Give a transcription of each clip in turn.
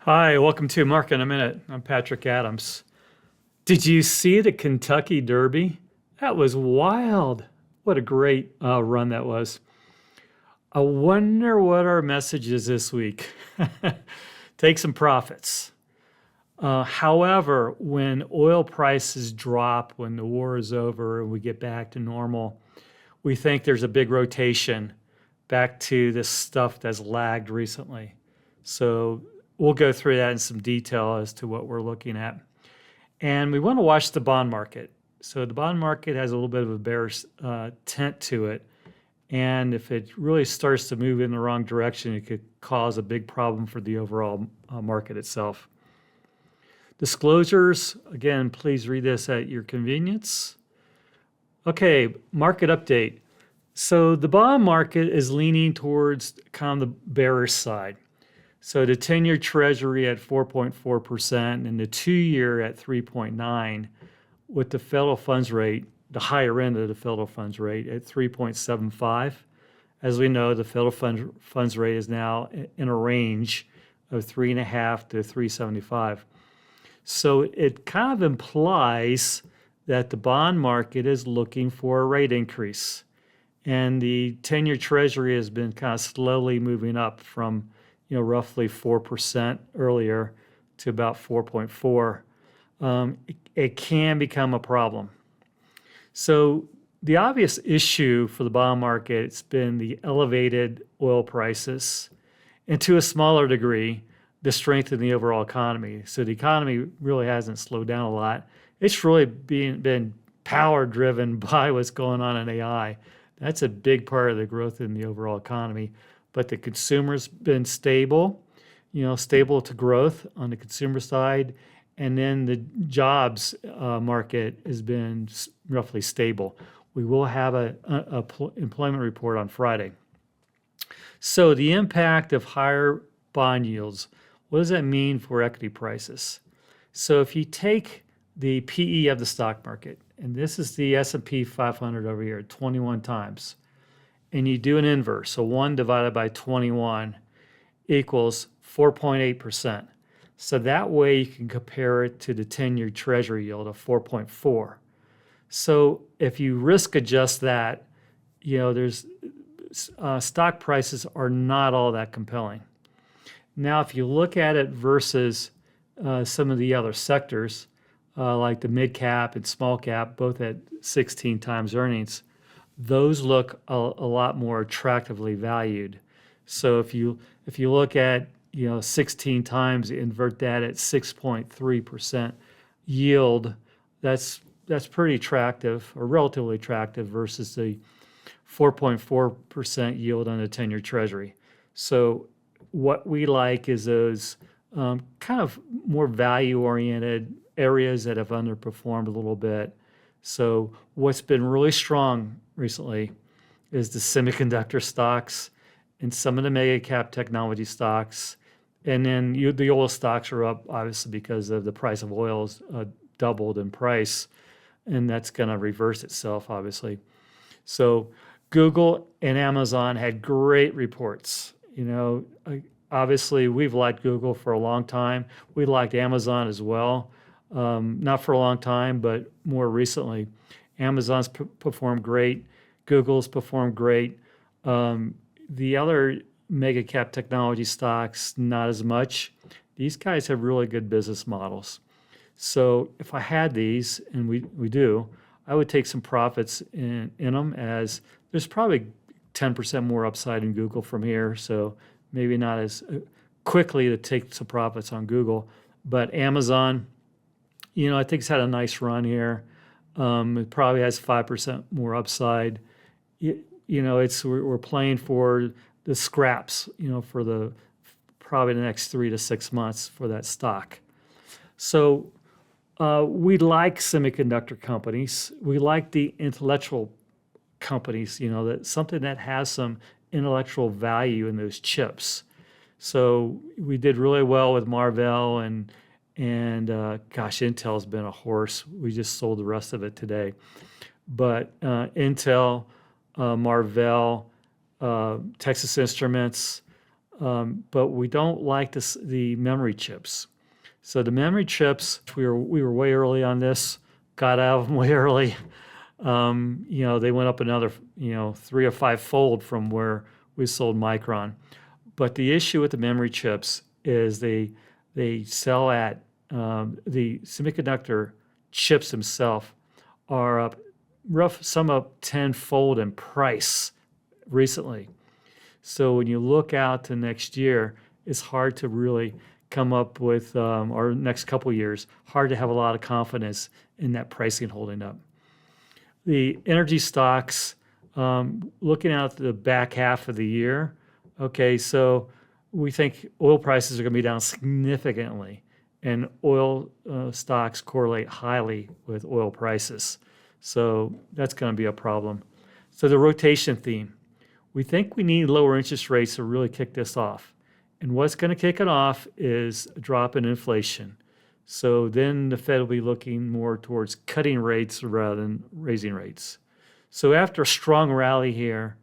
Hi, welcome to Mark in a Minute. I'm Patrick Adams. Did you see the Kentucky Derby? That was wild. What a great run that was. I wonder what our message is this week. Take some profits. However, when oil prices drop, when the war is over and we get back to normal, we think there's a big rotation back to this stuff that's lagged recently. So we'll go through that in some detail as to what we're looking at. And we want to watch the bond market. So the bond market has a little bit of a bearish tint to it. And if it really starts to move in the wrong direction, it could cause a big problem for the overall market itself. Disclosures, again, please read this at your convenience. Okay, market update. So the bond market is leaning towards kind of the bearish side. So the 10-year Treasury at 4.4% and the 2-year at 3.9, with the federal funds rate, the higher end of the federal funds rate at 3.75. As we know, the federal funds rate is now in a range of 3.5 to 3.75. So it kind of implies that the bond market is looking for a rate increase. And the 10-year Treasury has been kind of slowly moving up from roughly 4% earlier to about 4.4. It can become a problem. So the obvious issue for the bond market has been the elevated oil prices, and to a smaller degree, the strength in the overall economy. So the economy really hasn't slowed down a lot. It's really been power driven by what's going on in AI. That's a big part of the growth in the overall economy. But the consumer's been stable, stable to growth on the consumer side. And then the jobs market has been roughly stable. We will have an employment report on Friday. So the impact of higher bond yields, what does that mean for equity prices? So if you take the PE of the stock market, and this is the S&P 500 over here, 21 times, and you do an inverse, so 1 divided by 21 equals 4.8%. So that way you can compare it to the 10-year Treasury yield of 4.4. So if you risk adjust that, there's stock prices are not all that compelling. Now, if you look at it versus some of the other sectors, like the mid cap and small cap, both at 16 times earnings, those look a lot more attractively valued. So if you look at 16 times, invert that at 6.3% yield, that's pretty attractive or relatively attractive versus the 4.4% yield on the 10-year Treasury. So what we like is those kind of more value-oriented areas that have underperformed a little bit. So what's been really strong recently is the semiconductor stocks and some of the mega cap technology stocks. And then the oil stocks are up, obviously, because of the price of oil's doubled in price, and that's going to reverse itself, obviously. So Google and Amazon had great reports. Obviously, we've liked Google for a long time. We liked Amazon as well. Not for a long time, but more recently. Amazon's performed great. Google's performed great. The other mega cap technology stocks, not as much. These guys have really good business models. So if I had these, and we do, I would take some profits in them, as there's probably 10% more upside in Google from here. So maybe not as quickly to take some profits on Google. But Amazon, I think it's had a nice run here. It probably has 5% more upside. We're playing for the scraps, for probably the next 3 to 6 months for that stock. So we like semiconductor companies. We like the intellectual companies, that something that has some intellectual value in those chips. So we did really well with Marvell and gosh, Intel's been a horse. We just sold the rest of it today. But Intel, Marvell, Texas Instruments, but we don't like the memory chips. So the memory chips, we were way early on this, got out of them way early. They went up another, 3 or 5 fold from where we sold Micron. But the issue with the memory chips is they sell at the semiconductor chips themselves are up some up tenfold in price recently. So when you look out to next year, it's hard to really come up with, or next couple years, hard to have a lot of confidence in that pricing holding up. The energy stocks, looking out the back half of the year, okay, so we think oil prices are going to be down significantly, and oil stocks correlate highly with oil prices. So that's going to be a problem. So the rotation theme. We think we need lower interest rates to really kick this off. And what's going to kick it off is a drop in inflation. So then the Fed will be looking more towards cutting rates rather than raising rates. So after a strong rally here,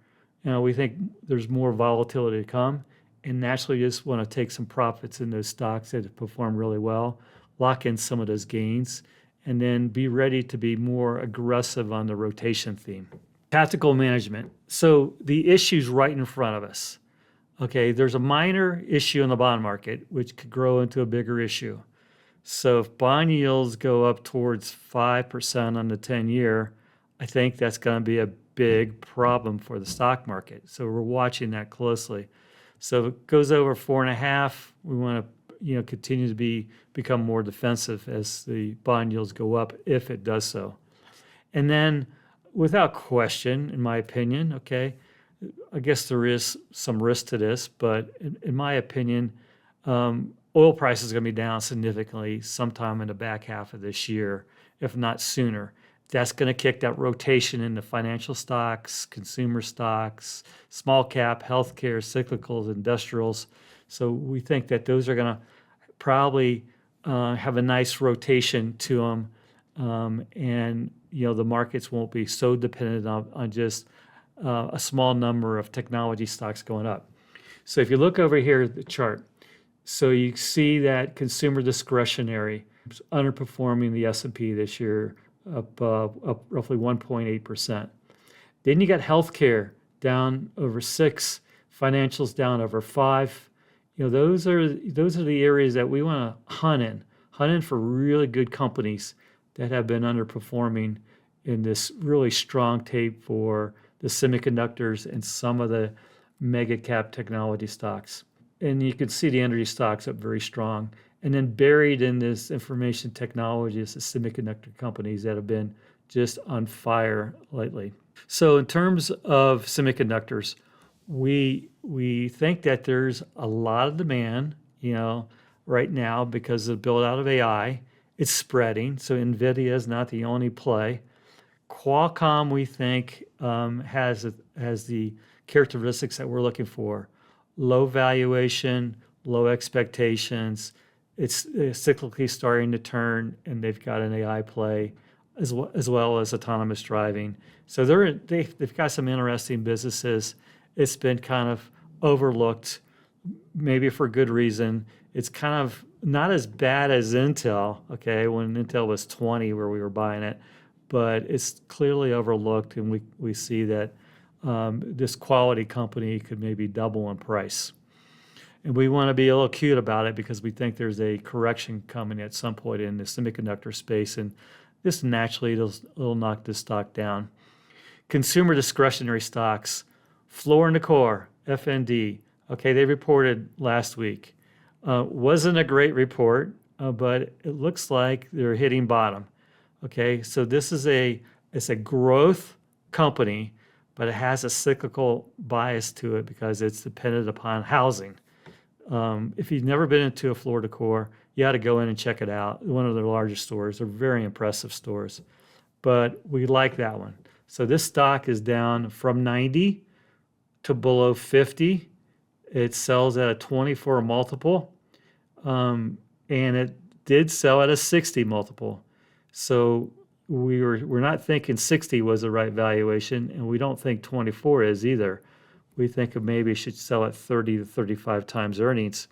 we think there's more volatility to come, and naturally you just want to take some profits in those stocks that have performed really well, lock in some of those gains, and then be ready to be more aggressive on the rotation theme. Tactical management. So the issue's right in front of us. Okay, there's a minor issue in the bond market, which could grow into a bigger issue. So if bond yields go up towards 5% on the 10-year, I think that's going to be a big problem for the stock market. So we're watching that closely. So if it goes over 4.5, we want to continue to become more defensive as the bond yields go up, if it does so. And then, without question, in my opinion, okay, I guess there is some risk to this, but in my opinion, oil prices are going to be down significantly sometime in the back half of this year, if not sooner. That's going to kick that rotation into financial stocks, consumer stocks, small cap, healthcare, cyclicals, industrials. So we think that those are going to probably have a nice rotation to them, and the markets won't be so dependent on just a small number of technology stocks going up. So if you look over here at the chart, so you see that consumer discretionary is underperforming the S&P this year, up roughly 1.8%. Then you got healthcare down over 6, financials down over 5. Those are the areas that we want to hunt in for really good companies that have been underperforming in this really strong tape for the semiconductors and some of the mega cap technology stocks. And you can see the energy stocks up very strong. And then buried in this information technology is the semiconductor companies that have been just on fire lately. So in terms of semiconductors, we think that there's a lot of demand, right now because of the build out of AI. It's spreading, so NVIDIA is not the only play. Qualcomm, we think, has the characteristics that we're looking for: low valuation, low expectations. It's cyclically starting to turn, and they've got an AI play as well as autonomous driving. So they've got some interesting businesses. It's been kind of overlooked, maybe for good reason. It's kind of not as bad as Intel, okay, when Intel was 20 where we were buying it, but it's clearly overlooked, and we see that this quality company could maybe double in price. And we want to be a little cute about it because we think there's a correction coming at some point in the semiconductor space, and this naturally it'll knock this stock down. Consumer discretionary stocks, Floor & Decor, FND. Okay, they reported last week. Wasn't a great report, but it looks like they're hitting bottom. Okay, so this is it's a growth company, but it has a cyclical bias to it because it's dependent upon housing. If you've never been into a Floor & Decor, you ought to go in and check it out. One of their largest stores. They're very impressive stores, but we like that one. So this stock is down from 90 to below 50. It sells at a 24 multiple, and it did sell at a 60 multiple. So we're not thinking 60 was the right valuation, and we don't think 24 is either. we think of maybe should sell at 30 to 35 times earnings.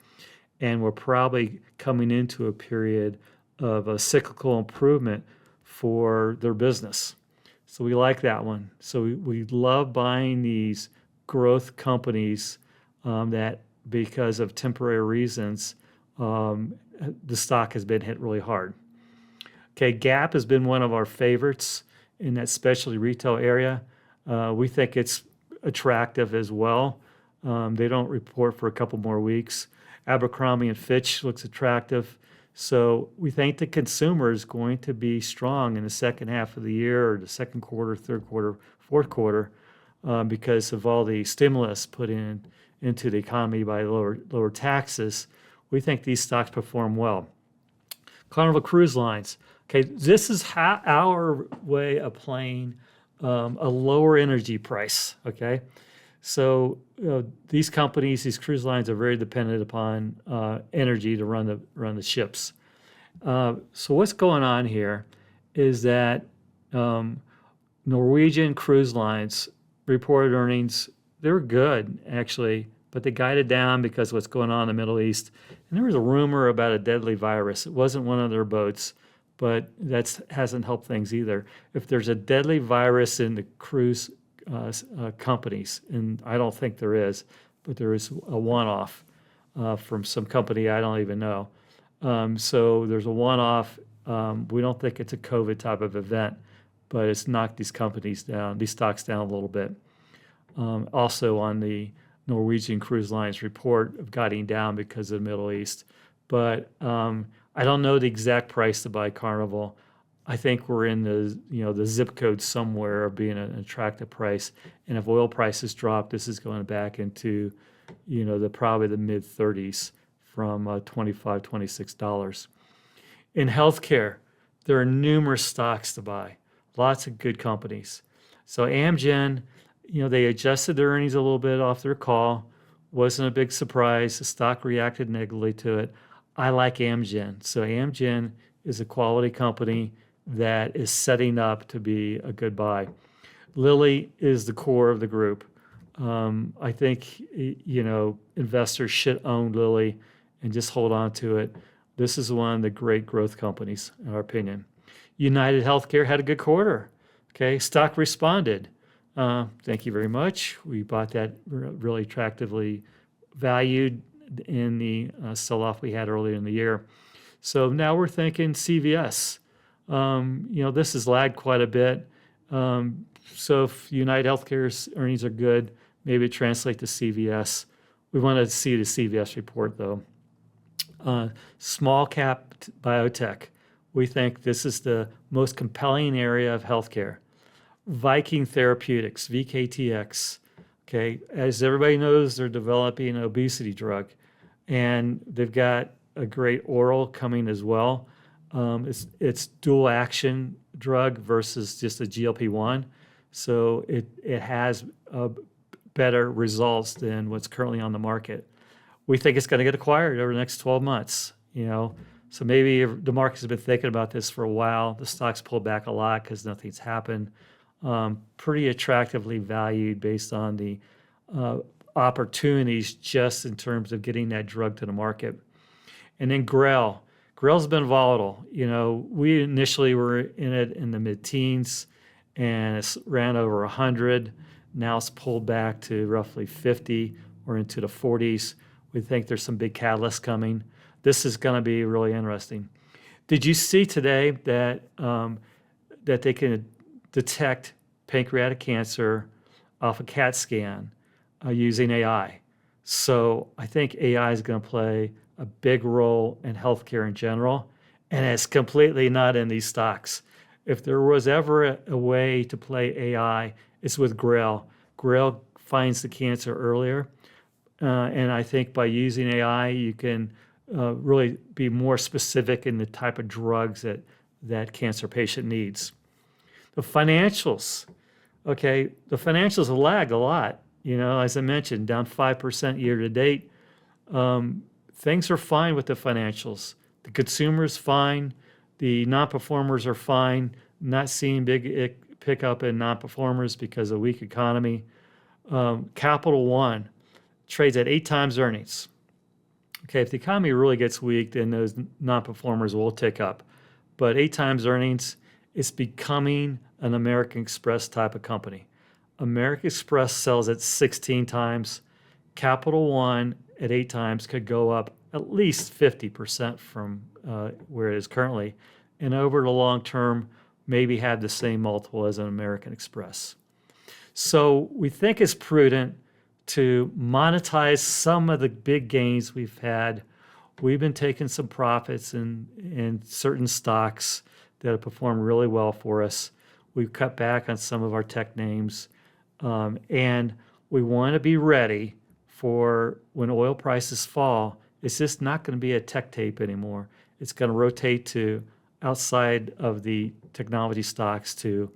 And we're probably coming into a period of a cyclical improvement for their business. So we like that one. So we love buying these growth companies that, because of temporary reasons, the stock has been hit really hard. Okay, Gap has been one of our favorites in that specialty retail area. We think it's attractive as well. They don't report for a couple more weeks. Abercrombie and Fitch looks attractive. So we think the consumer is going to be strong in the second half of the year, or the second quarter, third quarter, fourth quarter, because of all the stimulus put into the economy by lower taxes. We think these stocks perform well. Carnival Cruise Lines. Okay, this is our way of playing a lower energy price. Okay, so these companies, these cruise lines, are very dependent upon energy to run the ships. So what's going on here is that Norwegian Cruise Lines reported earnings. They were good, actually, but they guided down because of what's going on in the Middle East. And there was a rumor about a deadly virus. It wasn't one of their boats, but that hasn't helped things either. If there's a deadly virus in the cruise companies, and I don't think there is, but there is a one-off from some company I don't even know. So there's a one-off. We don't think it's a COVID type of event, but it's knocked these companies down, these stocks down a little bit. Also on the Norwegian Cruise Lines report of guiding down because of the Middle East. But I don't know the exact price to buy Carnival. I think we're in the zip code somewhere of being an attractive price. And if oil prices drop, this is going back into probably the mid 30s from $25, $26. In healthcare, there are numerous stocks to buy, lots of good companies. So Amgen, they adjusted their earnings a little bit off their call. Wasn't a big surprise. The stock reacted negatively to it. I like Amgen. So Amgen is a quality company that is setting up to be a good buy. Lilly is the core of the group. I think, investors should own Lilly and just hold on to it. This is one of the great growth companies, in our opinion. United Healthcare had a good quarter. Okay, stock responded. Thank you very much. We bought that really attractively valued in the sell-off we had earlier in the year. So now we're thinking CVS. This has lagged quite a bit. So if United Healthcare's earnings are good, maybe it translates to CVS. We want to see the CVS report, though. Small cap biotech. We think this is the most compelling area of healthcare. Viking Therapeutics, VKTX. Okay, as everybody knows, they're developing an obesity drug, and they've got a great oral coming as well. It's dual action drug versus just a GLP-1, so it has better results than what's currently on the market. We think it's going to get acquired over the next 12 months. So maybe the market has been thinking about this for a while. The stock's pulled back a lot because nothing's happened. Pretty attractively valued based on the opportunities just in terms of getting that drug to the market. And then Grail. Grail's been volatile. We initially were in it in the mid-teens, and it's ran over 100. Now it's pulled back to roughly 50 or into the 40s. We think there's some big catalysts coming. This is going to be really interesting. Did you see today that that they can detect pancreatic cancer off a CAT scan using AI? So I think AI is going to play a big role in healthcare in general, and it's completely not in these stocks. If there was ever a way to play AI, it's with Grail. Grail finds the cancer earlier, and I think by using AI, you can really be more specific in the type of drugs that cancer patient needs. The financials, okay, the financials have lagged a lot. As I mentioned, down 5% year to date. Things are fine with the financials. The consumer's fine. The non-performers are fine. Not seeing big pickup in non-performers because of weak economy. Capital One trades at 8 times earnings. Okay, if the economy really gets weak, then those non-performers will tick up. But 8 times earnings, it's becoming an American Express type of company. American Express sells at 16 times. Capital One at 8 times could go up at least 50% from where it is currently. And over the long term, maybe have the same multiple as an American Express. So we think it's prudent to monetize some of the big gains we've had. We've been taking some profits in certain stocks that have performed really well for us. We've cut back on some of our tech names. And we want to be ready for when oil prices fall. It's just not going to be a tech tape anymore. It's going to rotate to outside of the technology stocks to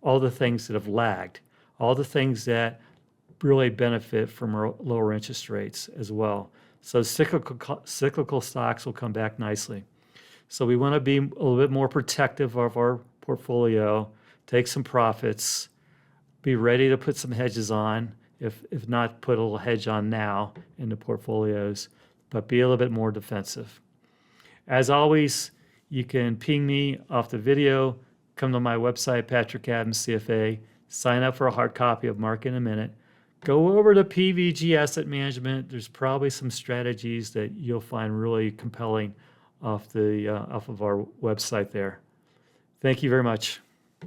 all the things that have lagged, all the things that really benefit from lower interest rates as well. So cyclical stocks will come back nicely. So we want to be a little bit more protective of our portfolio, take some profits, be ready to put some hedges on, if not put a little hedge on now in the portfolios, but be a little bit more defensive. As always, you can ping me off the video, come to my website, Patrick Adams CFA, sign up for a hard copy of Market in a Minute. Go over to PVG Asset Management. There's probably some strategies that you'll find really compelling off of our website there. Thank you very much.